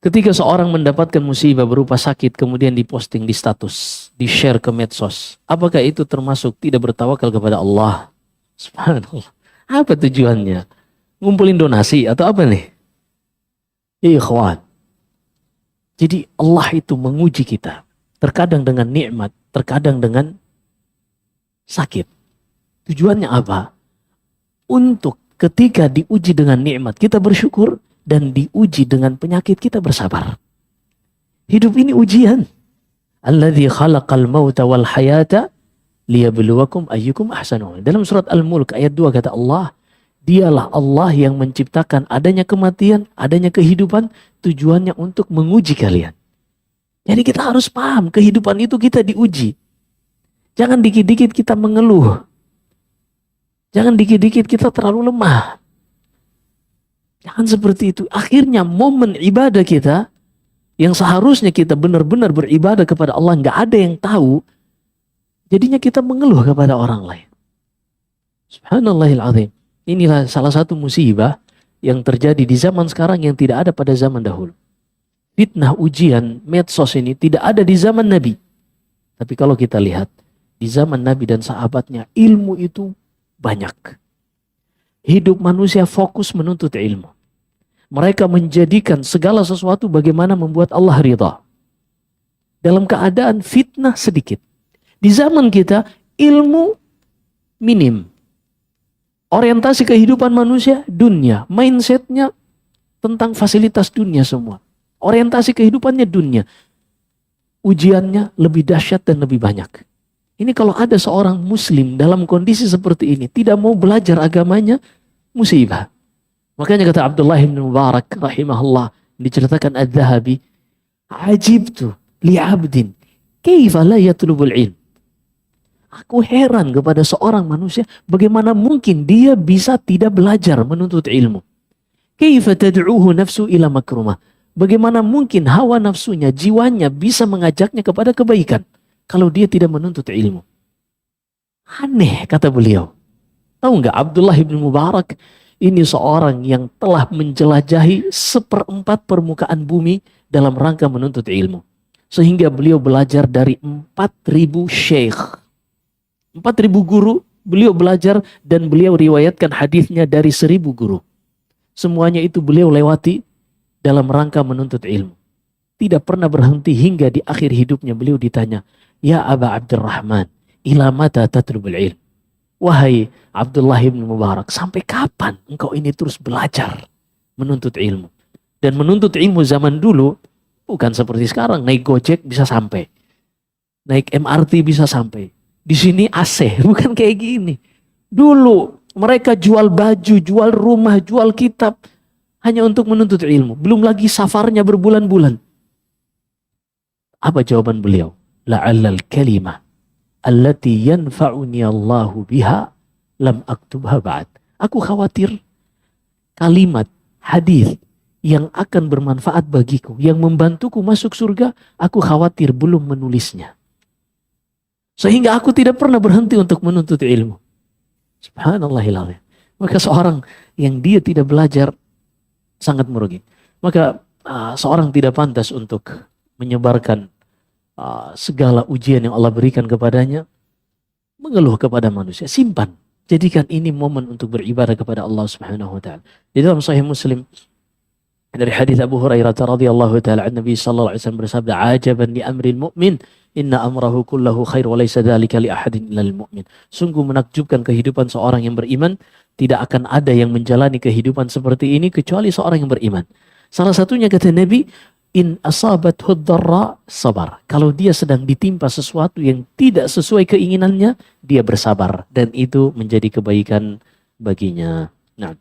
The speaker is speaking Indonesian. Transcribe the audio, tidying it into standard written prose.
Ketika seorang mendapatkan musibah berupa sakit, kemudian diposting di status, di-share ke medsos, apakah itu termasuk tidak bertawakal kepada Allah? Subhanallah. Apa tujuannya? Ngumpulin donasi atau apa nih? Ikhwan. Jadi Allah itu menguji kita. Terkadang dengan nikmat, terkadang dengan sakit. Tujuannya apa? Untuk ketika diuji dengan nikmat, kita bersyukur. Dan diuji dengan penyakit, kita bersabar. Hidup ini ujian. Alladzi khalaqal mauta wal hayata liyabluwakum ayyukum ahsanu. Dalam surat Al-Mulk ayat 2 kata Allah, dialah Allah yang menciptakan adanya kematian, adanya kehidupan, tujuannya untuk menguji kalian. Jadi kita harus paham, kehidupan itu kita diuji. Jangan dikit-dikit kita mengeluh. Jangan dikit-dikit kita terlalu lemah. Jangan seperti itu. Akhirnya momen ibadah kita yang seharusnya kita benar-benar beribadah kepada Allah, nggak ada yang tahu. Jadinya kita mengeluh kepada orang lain. Subhanallahil azim. Inilah salah satu musibah yang terjadi di zaman sekarang yang tidak ada pada zaman dahulu. Fitnah, ujian, medsos ini tidak ada di zaman Nabi. Tapi kalau kita lihat di zaman Nabi dan sahabatnya, ilmu itu banyak. Hidup manusia fokus menuntut ilmu. Mereka menjadikan segala sesuatu bagaimana membuat Allah ridha. Dalam keadaan fitnah sedikit. Di zaman kita, ilmu minim. Orientasi kehidupan manusia, dunia. Mindsetnya tentang fasilitas dunia semua. Orientasi kehidupannya dunia. Ujiannya lebih dahsyat dan lebih banyak. Ini kalau ada seorang muslim dalam kondisi seperti ini, tidak mau belajar agamanya, musibah. Makanya kata Abdullah bin Mubarak rahimahullah, diceritakan Adz-Dzahabi, ajibtu li'abdin kaifa la yatlubul ilm. Aku heran kepada seorang manusia, bagaimana mungkin dia bisa tidak belajar menuntut ilmu. Kaifa tad'uhu nafsu ila makrumah. Bagaimana mungkin hawa nafsunya, jiwanya bisa mengajaknya kepada kebaikan kalau dia tidak menuntut ilmu. Aneh kata beliau. Tahu nggak, Abdullah bin Mubarak ini seorang yang telah menjelajahi 1/4 permukaan bumi dalam rangka menuntut ilmu. Sehingga beliau belajar dari 4.000 syekh. 4.000 guru beliau belajar dan beliau riwayatkan hadisnya dari 1.000 guru. Semuanya itu beliau lewati dalam rangka menuntut ilmu. Tidak pernah berhenti hingga di akhir hidupnya beliau ditanya, "Ya Aba Abdurrahman, ila mata tatlubul ilm?" Wahai Abdullah bin Mubarak, sampai kapan engkau ini terus belajar menuntut ilmu? Dan menuntut ilmu zaman dulu bukan seperti sekarang, naik Gojek bisa sampai. Naik MRT bisa sampai. Di sini AC, bukan kayak gini. Dulu mereka jual baju, jual rumah, jual kitab hanya untuk menuntut ilmu. Belum lagi safarnya berbulan-bulan. Apa jawaban beliau? La'allal kalimah allati yanfa'uni Allahu biha lam aktubha ba'd. Aku khawatir kalimat, hadis yang akan bermanfaat bagiku, yang membantuku masuk surga, aku khawatir belum menulisnya. Sehingga aku tidak pernah berhenti untuk menuntut ilmu. Subhanallahiladzim. Maka seorang yang dia tidak belajar sangat merugi. Maka seorang tidak pantas untuk menyebarkan segala ujian yang Allah berikan kepadanya, mengeluh kepada manusia. Simpan, jadikan ini momen untuk beribadah kepada Allah Subhanahu wa taala. Di dalam Sahih Muslim dari hadis Abu Hurairah radhiyallahu taala an Nabi sallallahu alaihi wasallam bersabda, "Ajaban li amril mu'min, inna amrahu kullahu khair wa laysa dzalika li ahadin illal mu'min." Sungguh menakjubkan kehidupan seorang yang beriman, tidak akan ada yang menjalani kehidupan seperti ini kecuali seorang yang beriman. Salah satunya kata Nabi, in asabathu dharra sabar. Kalau dia sedang ditimpa sesuatu yang tidak sesuai keinginannya, dia bersabar dan itu menjadi kebaikan baginya. Nah,